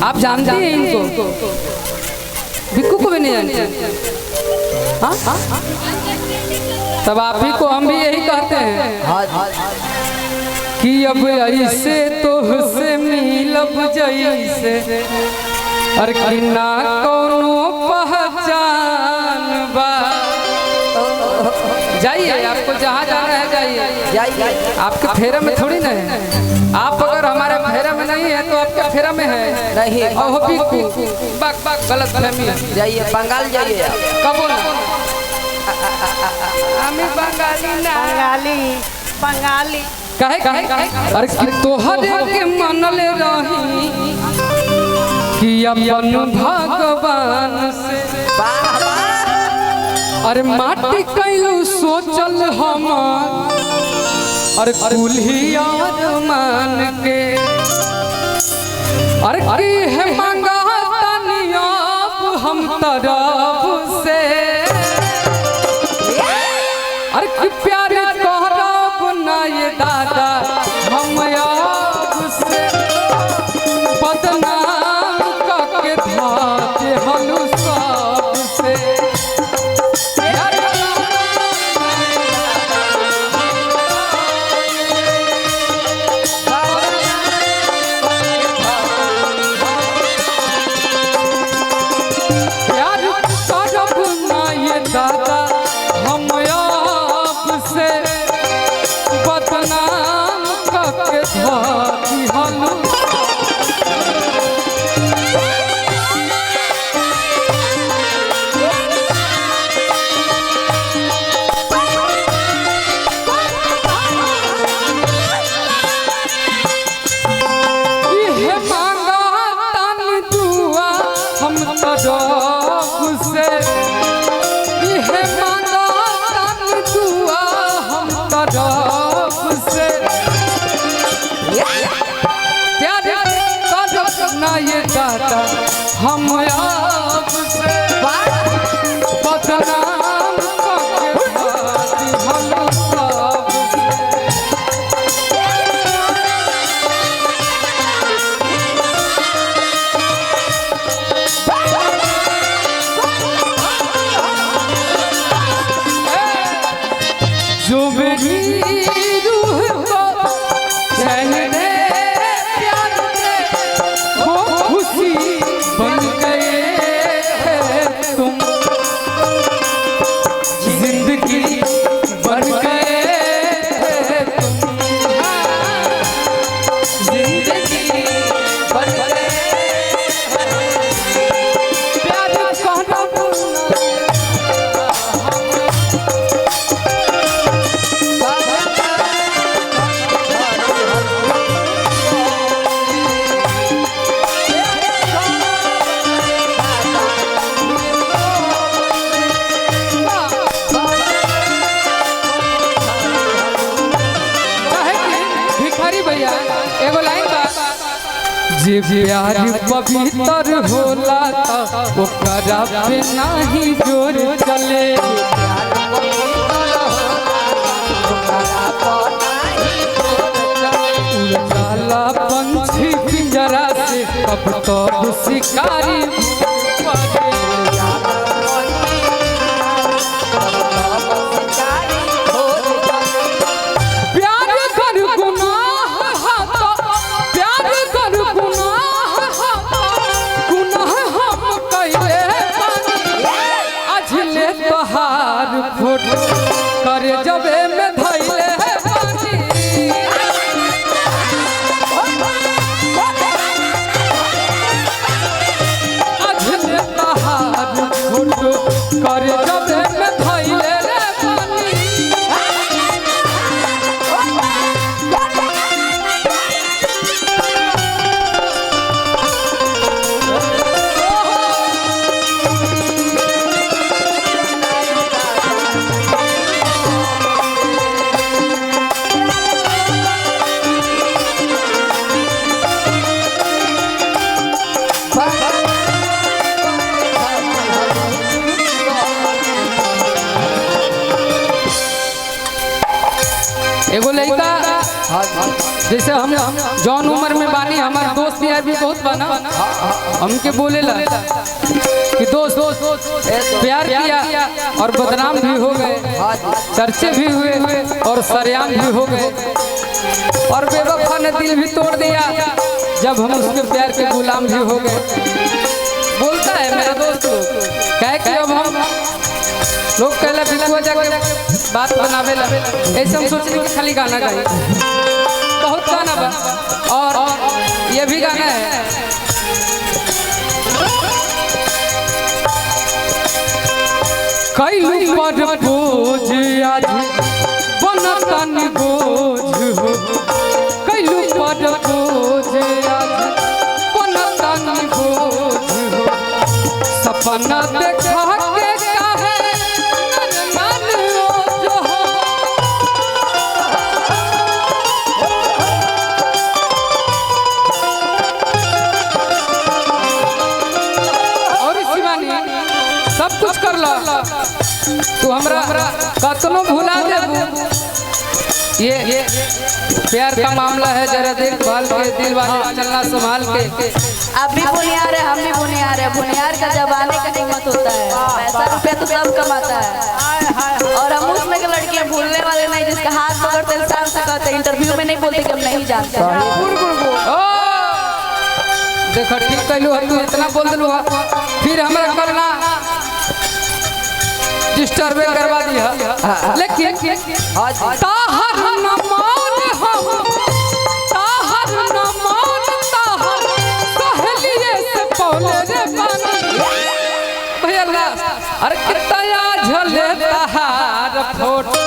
आप जानते हैं इनको? बिक्कू को भी नहीं जानते? हाँ तब आप ही को हम भी यही कहते हैं कि अब ऐसे तो से मिलब जैसे और कि ना कोनो पहचान बा। जाइए, आपको जहाँ जाना है जाइए, आपके फेरा में थोड़ी ना है। आप अगर हमारे फेरा में नहीं है तो आपके फेरा में है नहीं। गलत फहमी। जाइए बंगाल जाइए। कबो ना हमें बंगाली ना बंगाली कहे अरे कि तोहरे के मनले रही कि अपन भगवान से अरे माटी कैलू सोचल हम अरे कुल्हिया मान के अरे की है मांगा तनिया हम तरफ से अरे कि प्यार कहरब ना ये दादा हम आप से बदनाम करके धाते हम सब से हम आप से बदनाम करके भाती हम सब जो मेरी रूह को चैन दे प्यार दे वो खुशी बन गए तुम जिंदगी बन गए तुम जिंदगी बन गए प्यार कहना जे प्यार पवित्र होला ओकरा पे नाही जोर चले उड़ाला पंछी पिंजरा से तब तब शिकारी फोटो करे जबे में धैले है पानी अजले तहार फोटो करे जबे में धैले रे पानी जैसे हम जौन उम्र में बानी हमारे दोस्त यार भी बहुत बना हमके बोले ला कि दोस्त प्यार किया और बदनाम भी हो गए, चर्चे भी हुए और सरेआम भी हो गए, और बेवफा ने दिल भी तोड़ दिया जब हम उसके प्यार के गुलाम भी हो गए। बोलता है मेरा दोस्त कह कि अब हम लोग कहला बिल्कुल जाके बात बनावे ला, ऐसे हम सोच रहे खाली गाना गाए, बहुत गाना बा और ये भी गाना है। कैलू पर बोझ आज बनतन बोझ हो, कैलू पर बोझ आज बनतन बोझ हो, सपना देखा के काहे मन ओझ हो। और शिवानी सब कुछ कर ला तू हमरा कतनो भुला देबू, ये प्यार का मामला है, जरा देखभाल के दिल वाले चलना संभाल के। आप भी बुनियार है, हम भी बुनियार है, बुनियार का जमाने का कीमत होता है, पैसा रुपया तो सब कमाता है, और हम उसमें के लड़कियां भूलने वाले नहीं, जिसका हाथ पकड़ते इंसान से कहते इंटरव्यू में नहीं बोलते कि हम नहीं जानते। देखो ठीक कहलू तू इतना बोल दिलू फिर हमरा करना डिस्टर्ब करवा दिया, लेकिन ताहर न मान हम ताहर न मान ताहर कहलिए से पौले रे पानी भैया अरे कितना झले ताहर फोटो